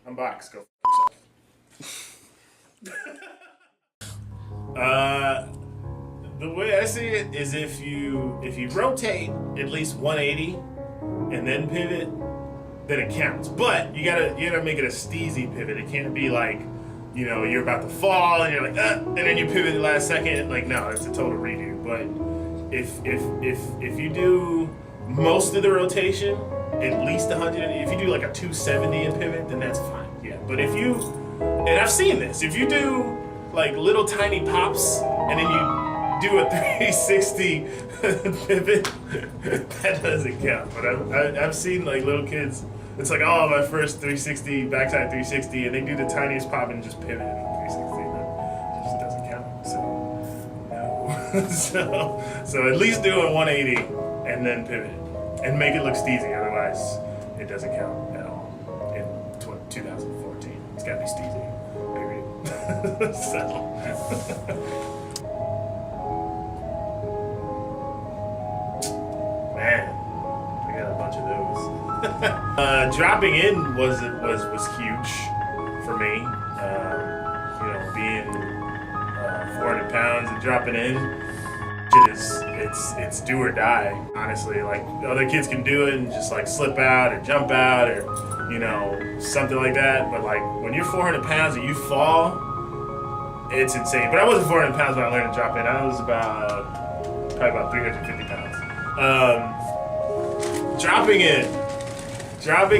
I'm Box. Go f yourself. The way I see it is if you rotate at least 180 and then pivot, then it counts. But you gotta make it a steezy pivot. It can't be like, you're about to fall and you're like, and then you pivot the last second. Like, no, it's a total redo. But if you do most of the rotation, at least 100. If you do like a 270 and pivot, then that's fine. Yeah. But if you, and I've seen this, if you do like little tiny pops and then you do a 360 pivot, that doesn't count. But I've seen like little kids. It's like, oh, my first 360, backside 360, and they do the tiniest pop and just pivot in 360. That just doesn't count. So, no. so at least do a 180 and then pivot. And make it look steezy, otherwise it doesn't count at all in 2014. It's gotta be steezy, period. Man, I got a bunch of those. Dropping in was huge for me. Being 400 pounds and dropping in. It's do or die, honestly. Like, other kids can do it and just like slip out or jump out or something like that, but like when you're 400 pounds and you fall, it's insane. But I wasn't 400 pounds when I learned to drop in. I was probably about 350 pounds. Dropping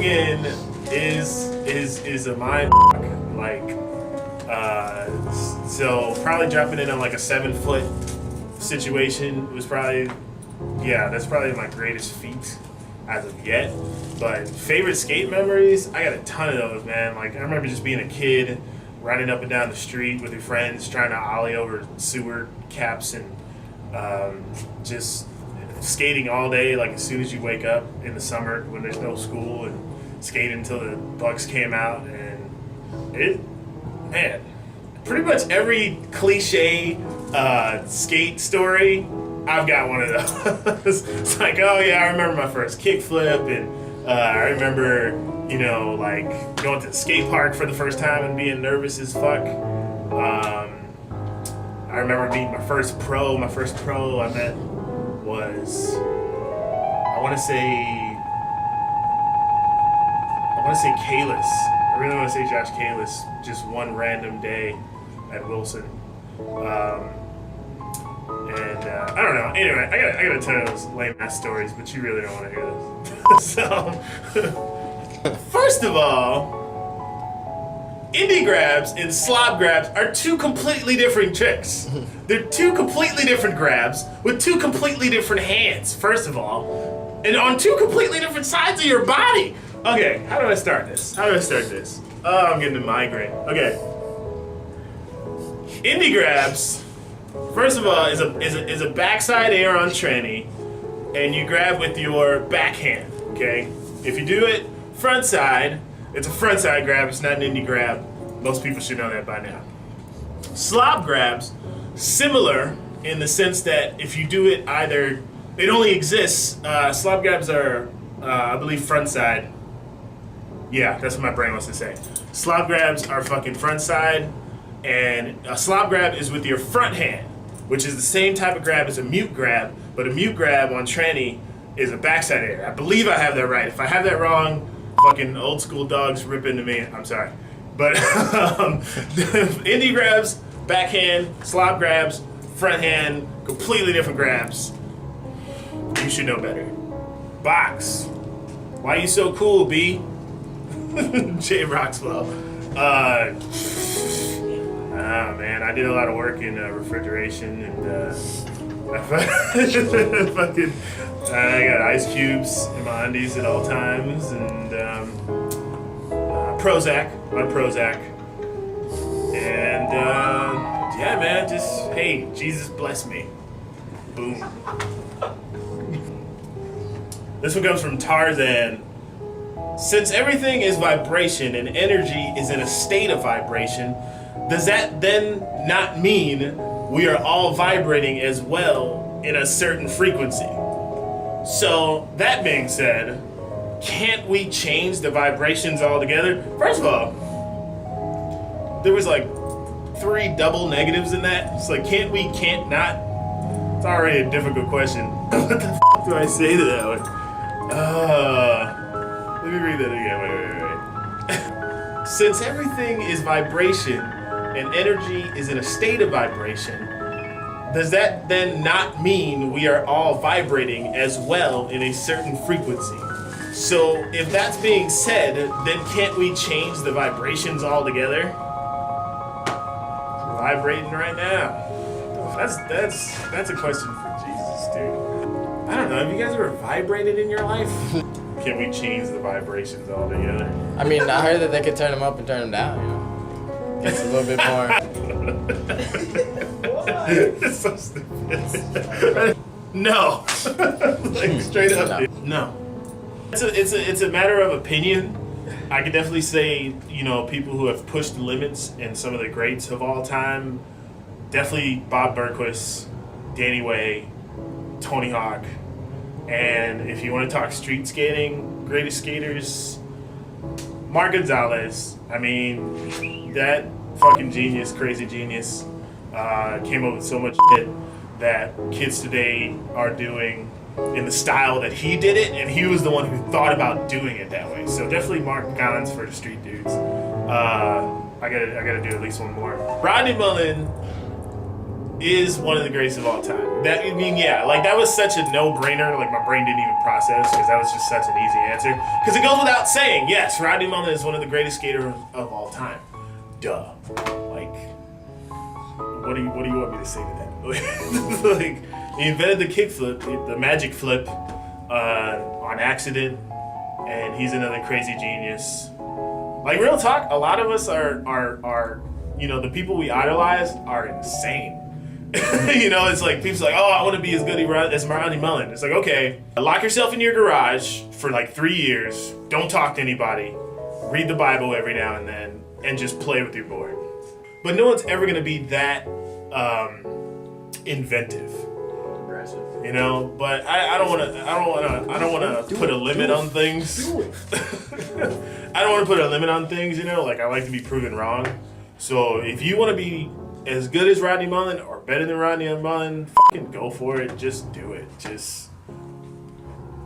in is a mind like so probably dropping in on like a 7-foot situation was probably, that's probably my greatest feat as of yet. But favorite skate memories, I got a ton of those, man. Like, I remember just being a kid, riding up and down the street with your friends, trying to ollie over sewer caps and just skating all day, like as soon as you wake up in the summer when there's no school, and skating until the bugs came out. And pretty much every cliche skate story, I've got one of those. It's like, oh yeah, I remember my first kickflip, and I remember, like going to the skate park for the first time and being nervous as fuck. I remember meeting my first pro. My first pro I met was, I want to say Kalis. I really want to say Josh Kalis. Just one random day at Wilson. I don't know. Anyway, I gotta tell those lame ass stories, but you really don't want to hear this. So, first of all, indie grabs and slob grabs are two completely different tricks. They're two completely different grabs with two completely different hands, first of all, and on two completely different sides of your body. Okay, how do I start this? Oh, I'm getting a migraine. Okay. Indie grabs, first of all, is a backside air on tranny, and you grab with your backhand, okay? If you do it front side, it's a front side grab, it's not an indie grab. Most people should know that by now. Slob grabs, similar in the sense that if you do it either, it only exists, slob grabs are, I believe, front side. Yeah, that's what my brain wants to say. Slob grabs are fucking front side, and a slob grab is with your front hand, which is the same type of grab as a mute grab, but a mute grab on tranny is a backside air. I believe I have that right. If I have that wrong, fucking old school dogs rip into me. I'm sorry. But indie grabs, backhand, slob grabs, front hand, completely different grabs. You should know better. Box. Why you so cool, B? Jay Roxwell. Man, I did a lot of work in refrigeration, and I got ice cubes in my undies at all times, and Prozac, a lot of Prozac, and yeah, man, just hey, Jesus bless me. Boom. This one comes from Tarzan. Since everything is vibration and energy is in a state of vibration, does that then not mean we are all vibrating as well in a certain frequency? So, that being said, can't we change the vibrations altogether? First of all, there was like 3 double negatives in that. It's like, can't not? It's already a difficult question. What the f do I say to that one? Let me read that again. Wait. Since everything is vibration and energy is in a state of vibration, does that then not mean we are all vibrating as well in a certain frequency? So if that's being said, then can't we change the vibrations altogether? We're vibrating right now. That's a question for Jesus, dude. I don't know. Have you guys ever vibrated in your life? Can we change the vibrations altogether? I mean, I heard that they could turn them up and turn them down. You know, gets a little bit more. It's so stupid. No. Like straight up. No. It's a matter of opinion. I could definitely say, you know, people who have pushed the limits and some of the greats of all time, definitely Bob Burnquist, Danny Way, Tony Hawk, and if you want to talk street skating, greatest skaters, Mark Gonzalez. I mean, that fucking genius, crazy genius, came up with so much shit that kids today are doing in the style that he did it, and he was the one who thought about doing it that way. So definitely Mark Gons for the street dudes. I gotta do at least one more. Rodney Mullen is one of the greatest of all time. That, I mean, yeah, like that was such a no-brainer. Like my brain didn't even process because that was just such an easy answer. Because it goes without saying, yes, Rodney Mullen is one of the greatest skaters of all time. Duh. Like, what do you want me to say to that? Like, he invented the kickflip, the magic flip, on accident, and he's another crazy genius. Like, real talk, a lot of us are you know, the people we idolize are insane. You know, it's like, people's like, oh, I want to be as good as Rodney Mullen. It's like, okay, lock yourself in your garage for like 3 years, don't talk to anybody, read the Bible every now and then, and just play with your board. But no one's ever going to be that inventive. You know, but I don't want to put a limit on things. I don't want to put a limit on things, you know, like I like to be proven wrong. So if you want to be as good as Rodney Mullen or better than Rodney Mullen, fucking go for it. Just do it. Just,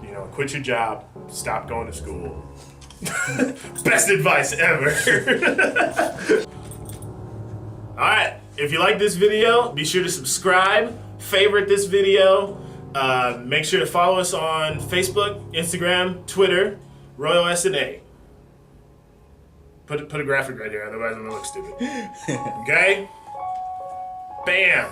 you know, quit your job. Stop going to school. Best advice ever. All right. If you like this video, be sure to subscribe, favorite this video. Make sure to follow us on Facebook, Instagram, Twitter, Royal S&A. Put a graphic right here, otherwise I'm gonna look stupid. Okay? Bam!